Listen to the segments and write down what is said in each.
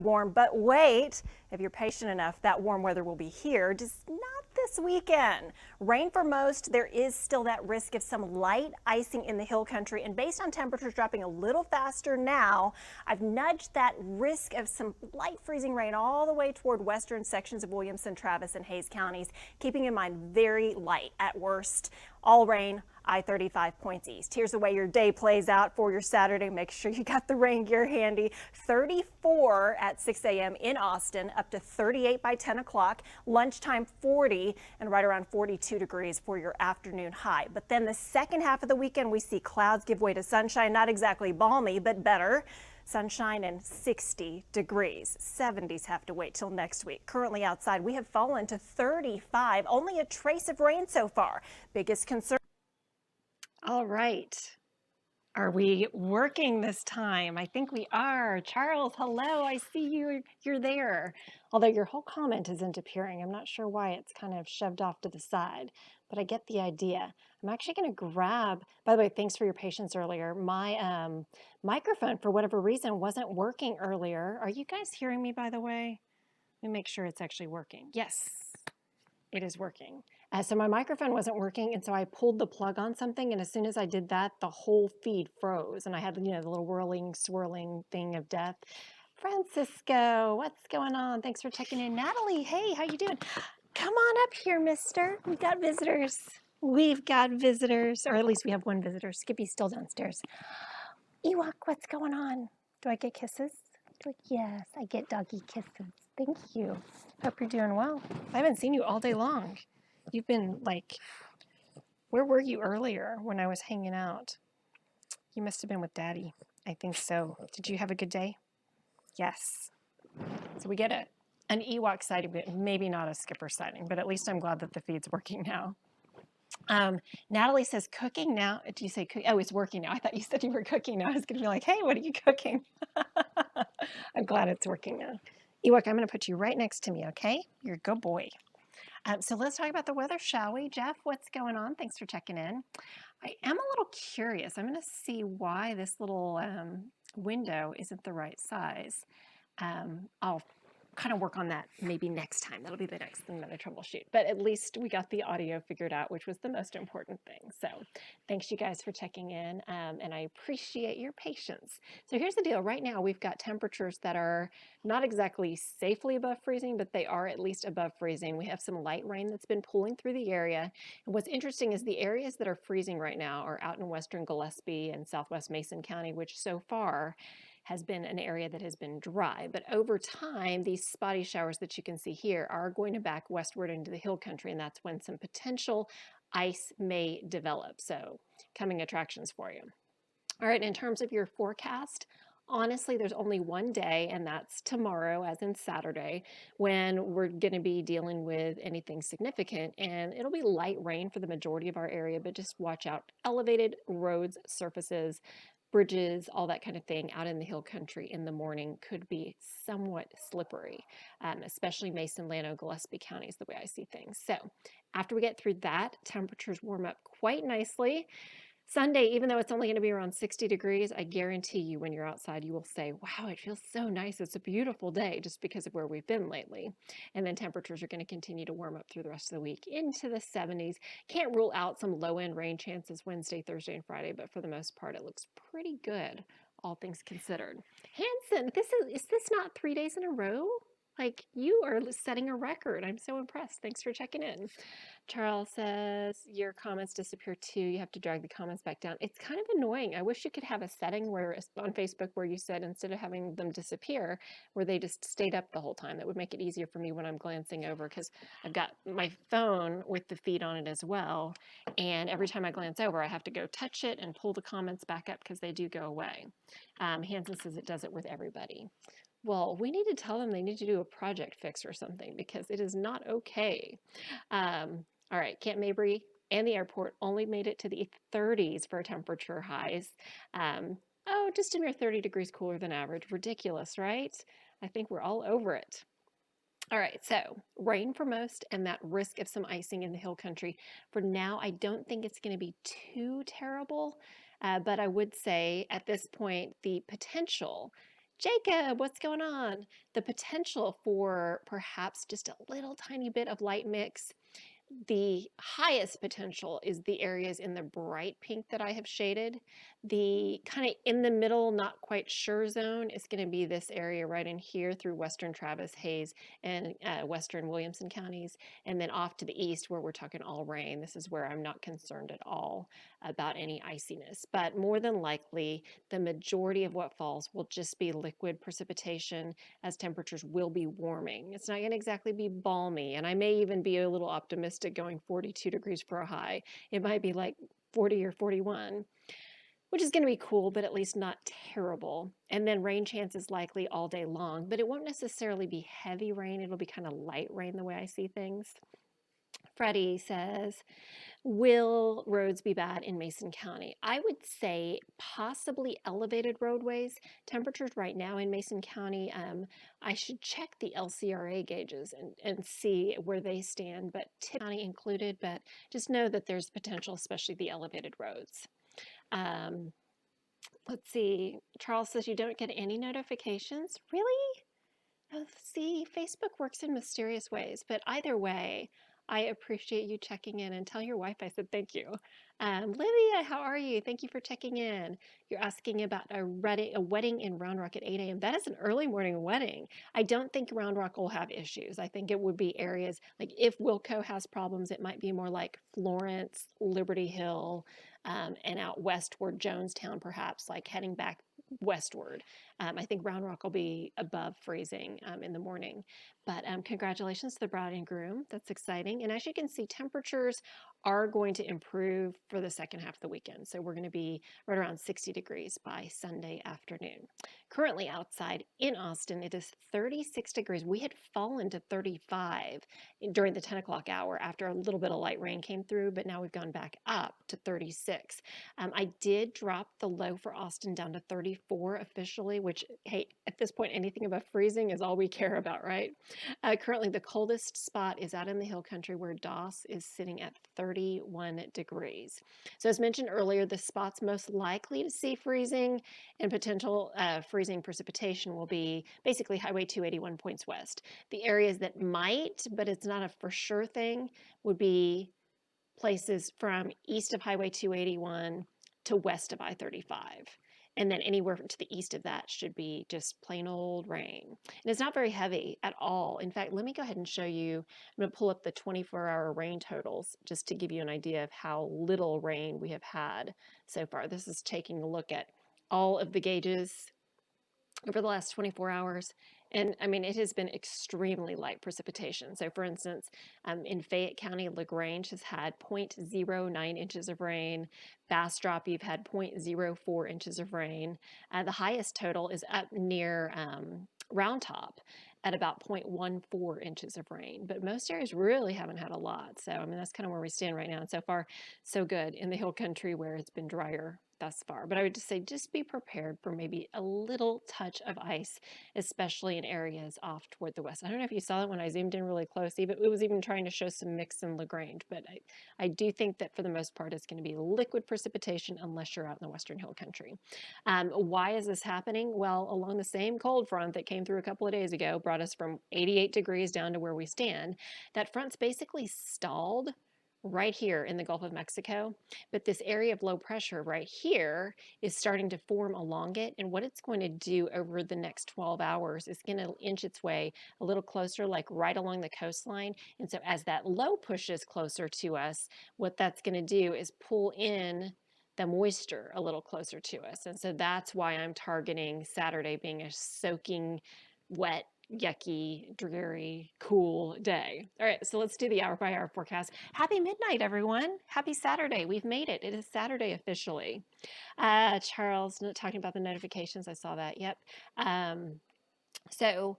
warm, but wait, if you're patient enough, that warm weather will be here, just not this weekend. Rain for most. There is still that risk of some light icing in the hill country, and based on temperatures dropping a little faster now, I've nudged that risk of some light freezing rain all the way toward western sections of Williamson, Travis, and Hayes counties, keeping in mind very light at worst. All rain, I-35 points east. Here's the way your day plays out for your Saturday. Make sure you got the rain gear handy. 34 at 6 a.m. in Austin, up to 38 by 10 o'clock. Lunchtime 40 and right around 42 degrees for your afternoon high. But then the second half of the weekend, we see clouds give way to sunshine. Not exactly balmy, but better. Sunshine and 60 degrees. 70s have to wait till next week. Currently outside, we have fallen to 35. Only a trace of rain so far. Biggest concern. All right. Are we working this time? I think we are. Charles, hello. I see you. You're there. Although your whole comment isn't appearing. I'm not sure why it's kind of shoved off to the side, but I get the idea. I'm actually going to grab, by the way, thanks for your patience earlier. My microphone, for whatever reason, wasn't working earlier. Are you guys hearing me, by the way? Let me make sure it's actually working. Yes, it is working. So my microphone wasn't working, and so I pulled the plug on something, and as soon as I did that, the whole feed froze, and I had, the little whirling, swirling thing of death. Francisco, what's going on? Thanks for checking in. Natalie, hey, how you doing? Come on up here, mister. We've got visitors. We've got visitors, or at least we have one visitor. Skippy's still downstairs. Ewok, what's going on? Do I get kisses? Yes, I get doggy kisses. Thank you. Hope you're doing well. I haven't seen you all day long. You've been where were you earlier when I was hanging out? You must have been with Daddy. I think so. Did you have a good day? Yes. So we get an Ewok sighting, but maybe not a skipper sighting, but at least I'm glad that the feed's working now. Natalie says cooking now. Do you say cook? Oh, it's working now. I thought you said you were cooking now. I was going to be like, hey, what are you cooking? I'm glad it's working now. Ewok, I'm going to put you right next to me, okay? You're a good boy. So let's talk about the weather, shall we? Jeff, what's going on? Thanks for checking in. I am a little curious. I'm going to see why this little window isn't the right size. I'll kind of work on that maybe next time. That'll be the next thing that I troubleshoot. But at least we got the audio figured out, which was the most important thing. So thanks you guys for checking in, and I appreciate your patience. So here's the deal. Right now we've got temperatures that are not exactly safely above freezing, but they are at least above freezing. We have some light rain that's been pulling through the area. And what's interesting is the areas that are freezing right now are out in western Gillespie and southwest Mason County, which so far has been an area that has been dry. But over time, these spotty showers that you can see here are going to back westward into the hill country, and that's when some potential ice may develop. So coming attractions for you. All right, in terms of your forecast, honestly, there's only one day, and that's tomorrow, as in Saturday, when we're going to be dealing with anything significant. And it'll be light rain for the majority of our area, but just watch out. Elevated roads, surfaces, bridges, all that kind of thing out in the hill country in the morning could be somewhat slippery, especially Mason, Llano, Gillespie counties, the way I see things. So after we get through that, temperatures warm up quite nicely. Sunday, even though it's only going to be around 60 degrees, I guarantee you when you're outside, you will say, wow, it feels so nice. It's a beautiful day just because of where we've been lately. And then temperatures are going to continue to warm up through the rest of the week into the 70s. Can't rule out some low-end rain chances Wednesday, Thursday, and Friday, but for the most part, it looks pretty good, all things considered. Hanson, is this not 3 days in a row? Like, you are setting a record. I'm so impressed. Thanks for checking in. Charles says, your comments disappear too. You have to drag the comments back down. It's kind of annoying. I wish you could have a setting where on Facebook where you said instead of having them disappear, where they just stayed up the whole time. That would make it easier for me when I'm glancing over, because I've got my phone with the feed on it as well. And every time I glance over, I have to go touch it and pull the comments back up because they do go away. Hanson says it does it with everybody. Well, we need to tell them they need to do a project fix or something, because it is not okay. All right, Camp Mabry and the airport only made it to the 30s for temperature highs. Oh, just a mere 30 degrees cooler than average. Ridiculous, right? I think we're all over it. All right, so rain for most and that risk of some icing in the hill country. For now, I don't think it's going to be too terrible, but I would say at this point, the potential Jacob, what's going on? The potential for perhaps just a little tiny bit of light mix. The highest potential is the areas in the bright pink that I have shaded. The kind of in the middle, not quite sure zone is going to be this area right in here through western Travis, Hayes, and western Williamson counties. And then off to the east where we're talking all rain. This is where I'm not concerned at all about any iciness. But more than likely, the majority of what falls will just be liquid precipitation as temperatures will be warming. It's not going to exactly be balmy, and I may even be a little optimistic going 42 degrees for a high. It might be like 40 or 41, which is going to be cool, but at least not terrible. And then rain chances likely all day long, but it won't necessarily be heavy rain. It'll be kind of light rain the way I see things. Freddie says, will roads be bad in Mason County? I would say possibly elevated roadways. Temperatures right now in Mason County, I should check the LCRA gauges and see where they stand, but county included, but just know that there's potential, especially the elevated roads. Let's see, Charles says you don't get any notifications. Really? Oh, see, Facebook works in mysterious ways, but either way, I appreciate you checking in, and tell your wife I said thank you. Lydia, how are you? Thank you for checking in. You're asking about a wedding in Round Rock at 8 a.m. That is an early morning wedding. I don't think Round Rock will have issues. I think it would be areas like if Wilco has problems, it might be more like Florence, Liberty Hill, and out west toward Jonestown, perhaps, like heading back westward. I think Round Rock will be above freezing in the morning. But congratulations to the bride and groom. That's exciting. And as you can see, temperatures are going to improve for the second half of the weekend. So we're going to be right around 60 degrees by Sunday afternoon. Currently outside in Austin, it is 36 degrees. We had fallen to 35 during the 10 o'clock hour after a little bit of light rain came through, but now we've gone back up to 36. I did drop the low for Austin down to 34 officially, which, hey, at this point, anything above freezing is all we care about, right? Currently, the coldest spot is out in the hill country where Doss is sitting at 31 degrees. So as mentioned earlier, the spots most likely to see freezing and potential freezing precipitation will be basically Highway 281 points west. The areas that might, but it's not a for sure thing, would be places from east of Highway 281 to west of I-35. And then anywhere to the east of that should be just plain old rain. And it's not very heavy at all. In fact, let me go ahead and show you. I'm going to pull up the 24-hour rain totals just to give you an idea of how little rain we have had so far. This is taking a look at all of the gauges over the last 24 hours. And I mean, it has been extremely light precipitation. So for instance, in Fayette County, LaGrange has had 0.09 inches of rain. Bastrop, you've had 0.04 inches of rain. The highest total is up near Round Top at about 0.14 inches of rain. But most areas really haven't had a lot. So I mean, that's kind of where we stand right now. And so far, so good in the hill country where it's been drier thus far. But I would just say just be prepared for maybe a little touch of ice, especially in areas off toward the west. I don't know if you saw that when I zoomed in really close. It was even trying to show some mix in LaGrange, but I do think that for the most part it's going to be liquid precipitation unless you're out in the western hill country. Why is this happening? Well, along the same cold front that came through a couple of days ago brought us from 88 degrees down to where we stand. That front's basically stalled right here in the Gulf of Mexico, but this area of low pressure right here is starting to form along it, and what it's going to do over the next 12 hours is going to inch its way a little closer, like right along the coastline. And so as that low pushes closer to us, what that's going to do is pull in the moisture a little closer to us. And so that's why I'm targeting Saturday being a soaking wet, yucky, dreary, cool day. All right, so let's do the hour by hour forecast. Happy midnight, everyone. Happy Saturday. We've made it. It is Saturday officially. Charles, talking about the notifications. I saw that. Yep. So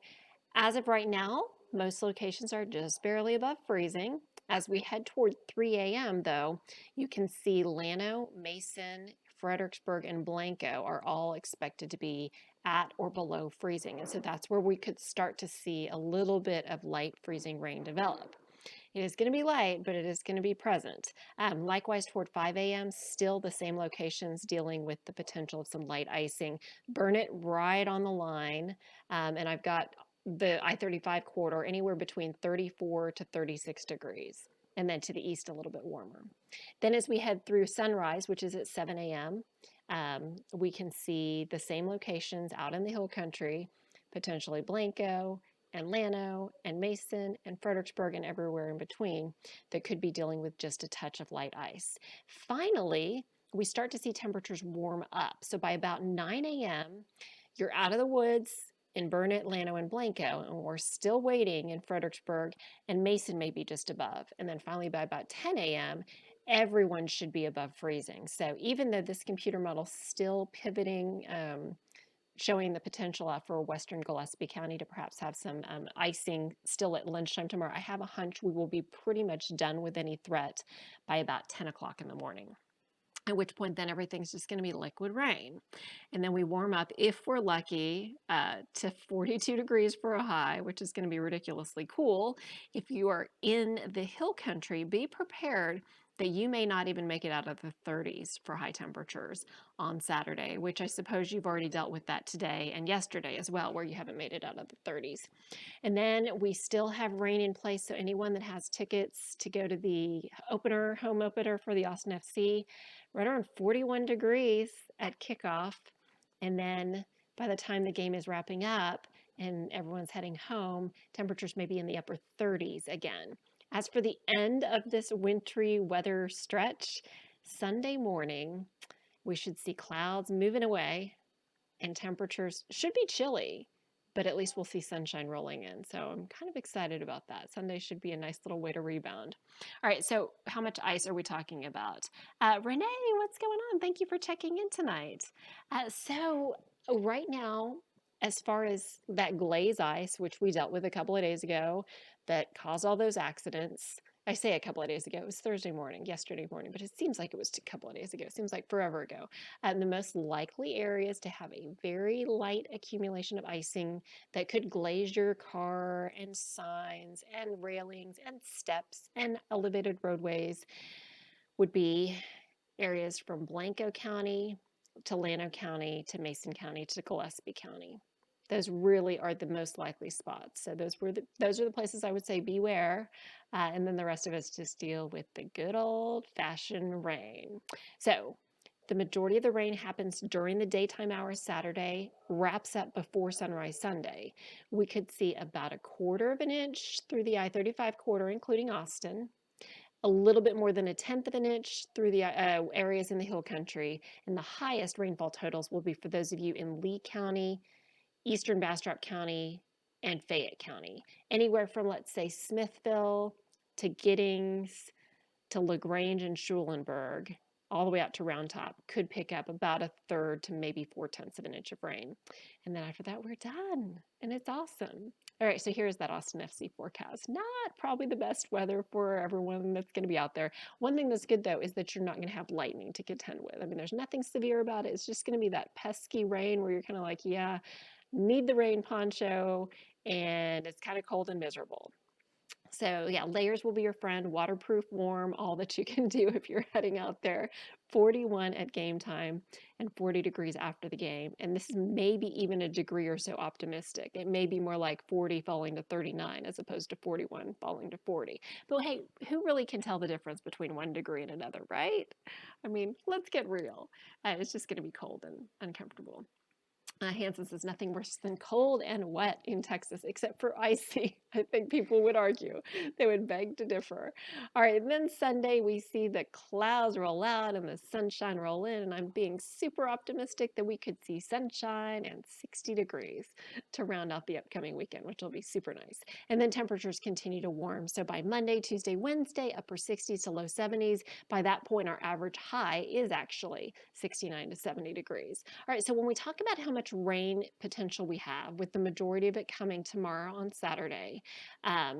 as of right now, most locations are just barely above freezing. As we head toward 3 a.m., though, you can see Llano, Mason, Fredericksburg, and Blanco are all expected to be at or below freezing. And so that's where we could start to see a little bit of light freezing rain develop. It is going to be light, but it is going to be present. Likewise, toward 5 a.m., still the same locations dealing with the potential of some light icing. Burn it right on the line. And I've got the I-35 corridor anywhere between 34 to 36 degrees. And then to the east, a little bit warmer. Then as we head through sunrise, which is at 7 a.m., we can see the same locations out in the hill country, potentially Blanco and Llano and Mason and Fredericksburg and everywhere in between that could be dealing with just a touch of light ice. Finally, we start to see temperatures warm up. So by about 9 a.m., you're out of the woods in Burnett, Llano, and Blanco, and we're still waiting in Fredericksburg, and Mason may be just above. And then finally, by about 10 a.m., everyone should be above freezing. So even though this computer model is still pivoting, showing the potential for Western Gillespie County to perhaps have some icing still at lunchtime tomorrow, I have a hunch we will be pretty much done with any threat by about 10 o'clock in the morning. At which point, then everything's just going to be liquid rain. And then we warm up, if we're lucky, to 42 degrees for a high, which is going to be ridiculously cool. If you are in the hill country, be prepared that you may not even make it out of the 30s for high temperatures on Saturday, which I suppose you've already dealt with that today and yesterday as well, where you haven't made it out of the 30s. And then we still have rain in place, so anyone that has tickets to go to the home opener for the Austin FC, right around 41 degrees at kickoff. And then by the time the game is wrapping up and everyone's heading home, temperatures may be in the upper 30s again. As for the end of this wintry weather stretch, Sunday morning, we should see clouds moving away and temperatures should be chilly, but at least we'll see sunshine rolling in. So I'm kind of excited about that. Sunday should be a nice little way to rebound. All right, so how much ice are we talking about? Renee, what's going on? Thank you for checking in tonight. So right now, as far as that glaze ice, which we dealt with a couple of days ago, that caused all those accidents. I say a couple of days ago. It was Thursday morning, yesterday morning, but it seems like it was a couple of days ago. It seems like forever ago. The most likely areas to have a very light accumulation of icing that could glaze your car and signs and railings and steps and elevated roadways would be areas from Blanco County to Llano County to Mason County to Gillespie County. Those really are the most likely spots. So those are the places I would say beware, and then the rest of us just deal with the good old-fashioned rain. So the majority of the rain happens during the daytime hours Saturday, wraps up before sunrise Sunday. We could see about 1/4 of an inch through the I-35 corridor, including Austin, a little bit more than 1/10 of an inch through the areas in the hill country, and the highest rainfall totals will be for those of you in Lee County, Eastern Bastrop County, and Fayette County. Anywhere from, let's say, Smithville to Giddings to LaGrange and Schulenburg, all the way out to Round Top, could pick up about 1/3 to maybe 4/10 of an inch of rain. And then after that, we're done. And it's awesome. All right, so here's that Austin FC forecast. Not probably the best weather for everyone that's going to be out there. One thing that's good, though, is that you're not going to have lightning to contend with. I mean, there's nothing severe about it. It's just going to be that pesky rain where you're kind of like, yeah, need the rain poncho, and it's kind of cold and miserable. So yeah, layers will be your friend, waterproof, warm, all that you can do if you're heading out there. 41 at game time and 40 degrees after the game. And this is maybe even a degree or so optimistic. It may be more like 40 falling to 39 as opposed to 41 falling to 40. But hey, who really can tell the difference between 1 degree and another, right? I mean, let's get real. It's just going to be cold and uncomfortable. Hanson says nothing worse than cold and wet in Texas, except for icy. I think people would argue. They would beg to differ. All right, and then Sunday we see the clouds roll out and the sunshine roll in, and I'm being super optimistic that we could see sunshine and 60 degrees to round out the upcoming weekend, which will be super nice. And then temperatures continue to warm. So by Monday, Tuesday, Wednesday, upper 60s to low 70s. By that point, our average high is actually 69 to 70 degrees. All right, so when we talk about how much rain potential we have, with the majority of it coming tomorrow on Saturday,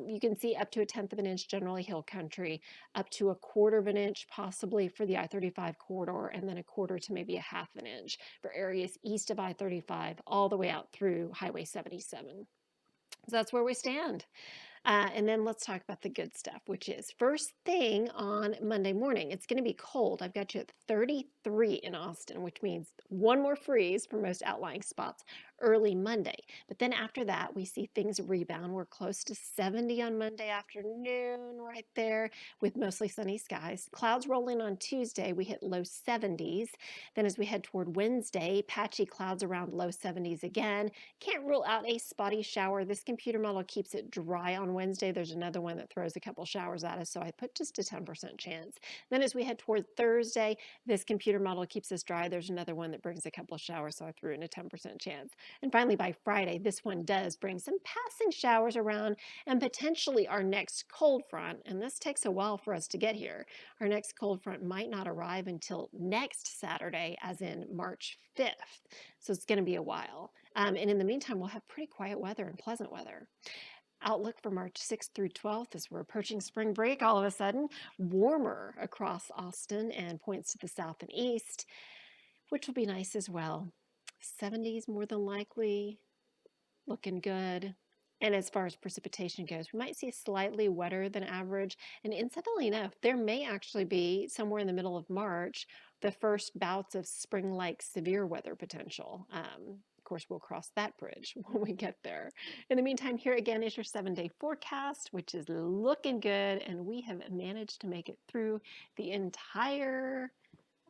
you can see up to 1/10 of an inch generally hill country, up to 1/4 of an inch possibly for the I-35 corridor, and then 1/4 to maybe 1/2 an inch for areas east of I-35 all the way out through Highway 77. So that's where we stand. And then let's talk about the good stuff, which is first thing on Monday morning. It's going to be cold. I've got you at 33 in Austin, which means one more freeze for most outlying spots early Monday. But then after that, we see things rebound. We're close to 70 on Monday afternoon, right there, with mostly sunny skies. Clouds rolling on Tuesday. We hit low 70s. Then as we head toward Wednesday, patchy clouds around low 70s again. Can't rule out a spotty shower. This computer model keeps it dry on Wednesday. There's another one that throws a couple showers at us, so I put just a 10% chance. Then as we head toward Thursday, this computer model keeps us dry. There's another one that brings a couple of showers, so I threw in a 10% chance. And finally, by Friday, this one does bring some passing showers around and potentially our next cold front. And this takes a while for us to get here. Our next cold front might not arrive until next Saturday, as in March 5th. So it's going to be a while. And in the meantime, we'll have pretty quiet weather and pleasant weather. Outlook for March 6th through 12th as we're approaching spring break all of a sudden. Warmer across Austin and points to the south and east, which will be nice as well. 70s more than likely, looking good. And as far as precipitation goes, we might see slightly wetter than average. And incidentally enough, there may actually be somewhere in the middle of March the first bouts of spring-like severe weather potential. Of course, we'll cross that bridge when we get there. In the meantime, here again is your 7-day forecast, which is looking good. And we have managed to make it through the entire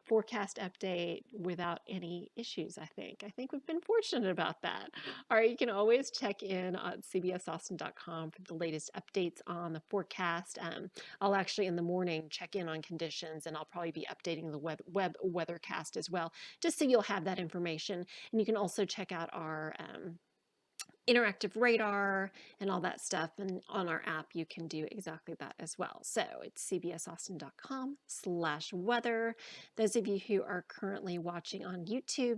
forecast update without any issues, I think. I think we've been fortunate about that. All right, you can always check in at cbsaustin.com for the latest updates on the forecast. I'll actually in the morning check in on conditions, and I'll probably be updating the web weathercast as well, just so you'll have that information. And you can also check out our interactive radar and all that stuff. And on our app, you can do exactly that as well. So it's cbsaustin.com/weather. Those of you who are currently watching on YouTube,